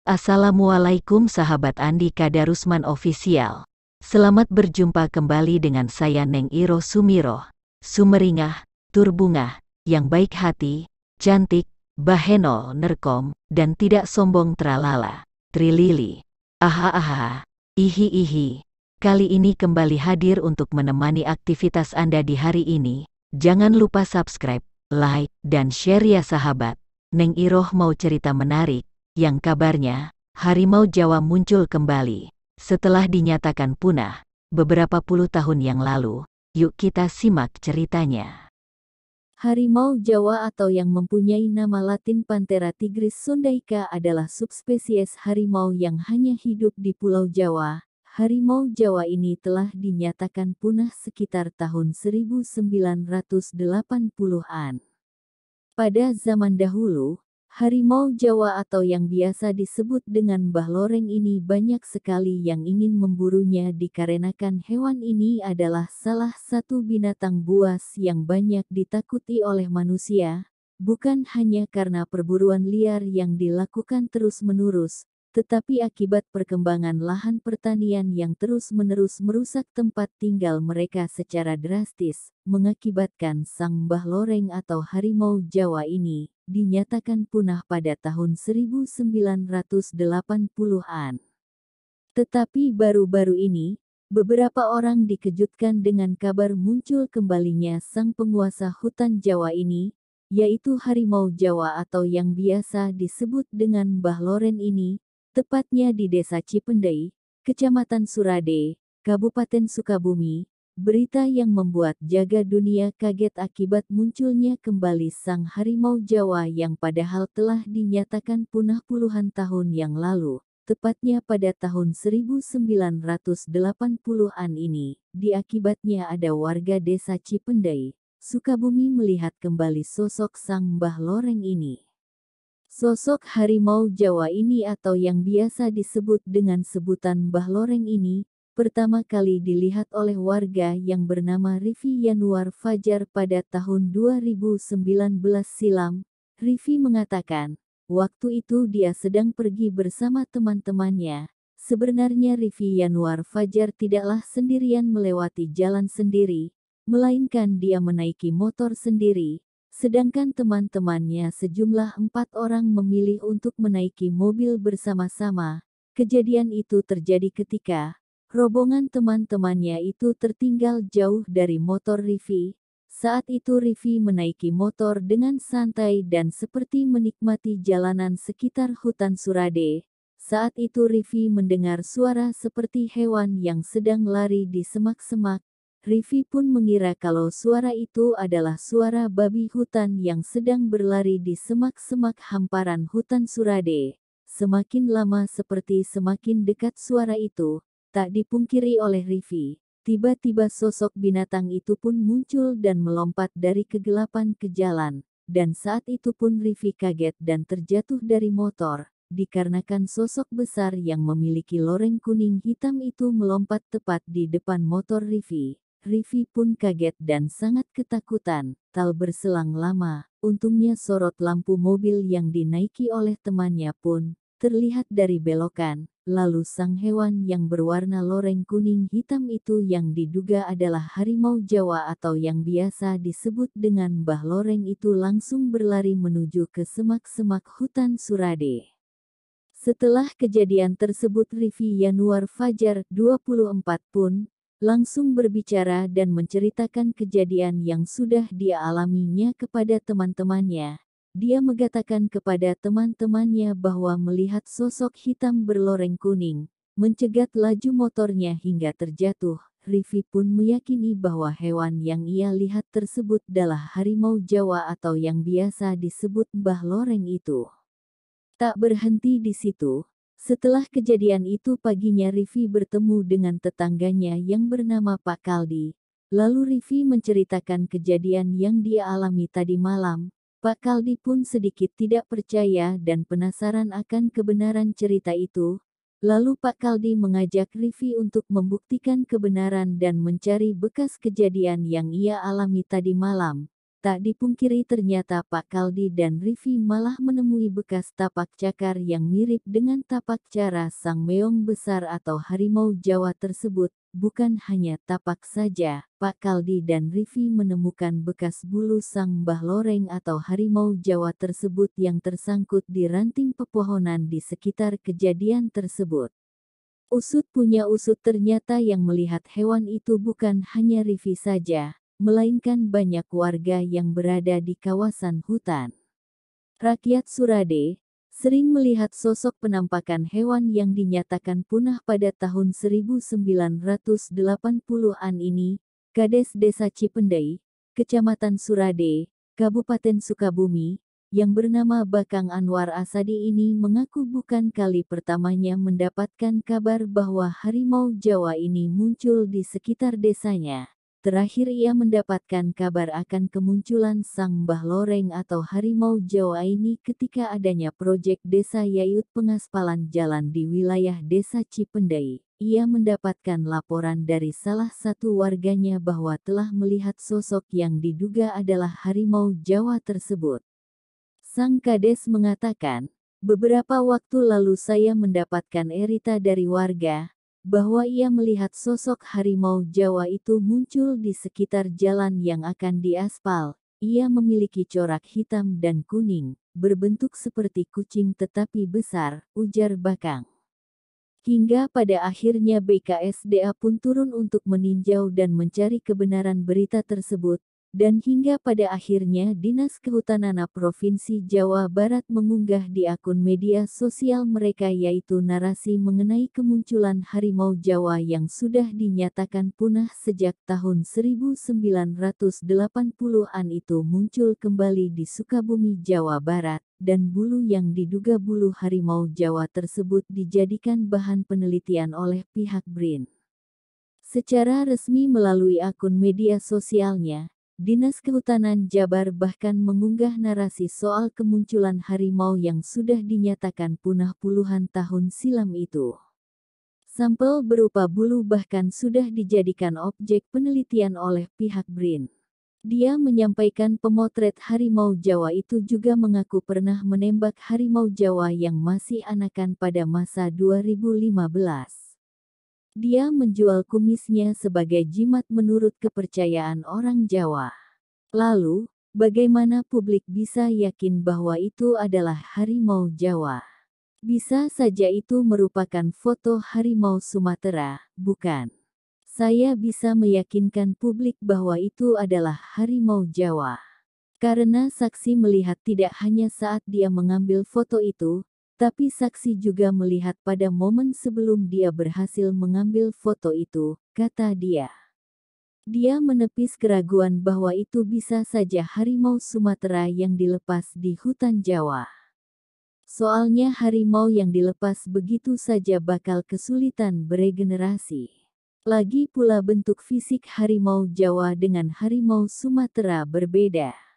Assalamualaikum sahabat Andika Darusman Official. Selamat berjumpa kembali dengan saya Neng Iro Sumiroh. Sumeringah, turbungah, yang baik hati, cantik, bahenol nerkom, dan tidak sombong tralala, trilili. Aha, ihi. Kali ini kembali hadir untuk menemani aktivitas Anda di hari ini. Jangan lupa subscribe, like, dan share ya sahabat. Neng Iroh mau cerita menarik, yang kabarnya, harimau Jawa muncul kembali, setelah dinyatakan punah, beberapa puluh tahun yang lalu. Yuk kita simak ceritanya. Harimau Jawa atau yang mempunyai nama latin Panthera tigris sondaica adalah subspesies harimau yang hanya hidup di Pulau Jawa. Harimau Jawa ini telah dinyatakan punah sekitar tahun 1980-an. Pada zaman dahulu, harimau Jawa atau yang biasa disebut dengan Mbah Loreng ini banyak sekali yang ingin memburunya dikarenakan hewan ini adalah salah satu binatang buas yang banyak ditakuti oleh manusia, bukan hanya karena perburuan liar yang dilakukan terus-menerus, tetapi akibat perkembangan lahan pertanian yang terus-menerus merusak tempat tinggal mereka secara drastis, mengakibatkan sang Mbah Loreng atau harimau Jawa ini dinyatakan punah pada tahun 1980-an. Tetapi baru-baru ini, beberapa orang dikejutkan dengan kabar muncul kembalinya sang penguasa hutan Jawa ini, yaitu harimau Jawa atau yang biasa disebut dengan Mbah Loreng ini, tepatnya di Desa Cipendei, Kecamatan Surade, Kabupaten Sukabumi. Berita yang membuat jaga dunia kaget akibat munculnya kembali sang harimau Jawa yang padahal telah dinyatakan punah puluhan tahun yang lalu, tepatnya pada tahun 1980-an ini. Diakibatnya ada warga Desa Cipendei, Sukabumi melihat kembali sosok sang Mbah Loreng ini. Sosok harimau Jawa ini atau yang biasa disebut dengan sebutan Mbah Loreng ini, pertama kali dilihat oleh warga yang bernama Rifi Yanuar Fajar pada tahun 2019 silam. Rifi mengatakan, waktu itu dia sedang pergi bersama teman-temannya. Sebenarnya Rifi Yanuar Fajar tidaklah sendirian melewati jalan sendiri, melainkan dia menaiki motor sendiri, sedangkan teman-temannya sejumlah 4 orang memilih untuk menaiki mobil bersama-sama. Kejadian itu terjadi ketika rombongan teman-temannya itu tertinggal jauh dari motor Rifi. Saat itu Rifi menaiki motor dengan santai dan seperti menikmati jalanan sekitar hutan Surade. Saat itu Rifi mendengar suara seperti hewan yang sedang lari di semak-semak. Rifi pun mengira kalau suara itu adalah suara babi hutan yang sedang berlari di semak-semak hamparan hutan Surade. Semakin lama seperti semakin dekat suara itu, tak dipungkiri oleh Rifi, tiba-tiba sosok binatang itu pun muncul dan melompat dari kegelapan ke jalan, dan saat itu pun Rifi kaget dan terjatuh dari motor, dikarenakan sosok besar yang memiliki loreng kuning hitam itu melompat tepat di depan motor Rifi. Rifi pun kaget dan sangat ketakutan. Tak berselang lama, untungnya sorot lampu mobil yang dinaiki oleh temannya pun terlihat dari belokan. Lalu sang hewan yang berwarna loreng kuning hitam itu yang diduga adalah harimau Jawa atau yang biasa disebut dengan Mbah Loreng itu langsung berlari menuju ke semak-semak hutan Surade. Setelah kejadian tersebut Rifi Yanuar Fajar, 24 pun langsung berbicara dan menceritakan kejadian yang sudah dia alaminya kepada teman-temannya. Dia mengatakan kepada teman-temannya bahwa melihat sosok hitam berloreng kuning, mencegat laju motornya hingga terjatuh. Rifi pun meyakini bahwa hewan yang ia lihat tersebut adalah harimau Jawa atau yang biasa disebut Mbah Loreng itu. Tak berhenti di situ. Setelah kejadian itu paginya Rifi bertemu dengan tetangganya yang bernama Pak Kaldi. Lalu Rifi menceritakan kejadian yang dia alami tadi malam. Pak Kaldi pun sedikit tidak percaya dan penasaran akan kebenaran cerita itu. Lalu Pak Kaldi mengajak Rifi untuk membuktikan kebenaran dan mencari bekas kejadian yang ia alami tadi malam. Tak dipungkiri ternyata Pak Kaldi dan Rivi malah menemui bekas tapak cakar yang mirip dengan tapak cara sang meong besar atau harimau Jawa tersebut. Bukan hanya tapak saja, Pak Kaldi dan Rivi menemukan bekas bulu sang Mbah Loreng atau harimau Jawa tersebut yang tersangkut di ranting pepohonan di sekitar kejadian tersebut. Usut punya usut, ternyata yang melihat hewan itu bukan hanya Rivi saja, melainkan banyak warga yang berada di kawasan hutan. Rakyat Surade sering melihat sosok penampakan hewan yang dinyatakan punah pada tahun 1980-an ini. Kades Desa Cipendei, Kecamatan Surade, Kabupaten Sukabumi, yang bernama Bakang Anwar Asadi ini mengaku bukan kali pertamanya mendapatkan kabar bahwa harimau Jawa ini muncul di sekitar desanya. Terakhir ia mendapatkan kabar akan kemunculan sang Mbah Loreng atau harimau Jawa ini ketika adanya proyek Desa Yayut pengaspalan jalan di wilayah Desa Cipendei. Ia mendapatkan laporan dari salah satu warganya bahwa telah melihat sosok yang diduga adalah harimau Jawa tersebut. Sang Kades mengatakan, beberapa waktu lalu saya mendapatkan erita dari warga, bahwa ia melihat sosok harimau Jawa itu muncul di sekitar jalan yang akan diaspal. Ia memiliki corak hitam dan kuning, berbentuk seperti kucing tetapi besar, ujar Bakang. Hingga pada akhirnya BKSDA pun turun untuk meninjau dan mencari kebenaran berita tersebut. Dan hingga pada akhirnya Dinas Kehutanan Provinsi Jawa Barat mengunggah di akun media sosial mereka yaitu narasi mengenai kemunculan harimau Jawa yang sudah dinyatakan punah sejak tahun 1980-an itu muncul kembali di Sukabumi, Jawa Barat, dan bulu yang diduga bulu harimau Jawa tersebut dijadikan bahan penelitian oleh pihak BRIN. Secara resmi melalui akun media sosialnya, Dinas Kehutanan Jabar bahkan mengunggah narasi soal kemunculan harimau yang sudah dinyatakan punah puluhan tahun silam itu. Sampel berupa bulu bahkan sudah dijadikan objek penelitian oleh pihak BRIN. Dia menyampaikan pemotret harimau Jawa itu juga mengaku pernah menembak harimau Jawa yang masih anakan pada masa 2015. Dia menjual kumisnya sebagai jimat menurut kepercayaan orang Jawa. Lalu, bagaimana publik bisa yakin bahwa itu adalah harimau Jawa? Bisa saja itu merupakan foto harimau Sumatera, bukan? Saya bisa meyakinkan publik bahwa itu adalah harimau Jawa. Karena saksi melihat tidak hanya saat dia mengambil foto itu, tapi saksi juga melihat pada momen sebelum dia berhasil mengambil foto itu, kata dia. Dia menepis keraguan bahwa itu bisa saja harimau Sumatera yang dilepas di hutan Jawa. Soalnya harimau yang dilepas begitu saja bakal kesulitan beregenerasi. Lagi pula bentuk fisik harimau Jawa dengan harimau Sumatera berbeda.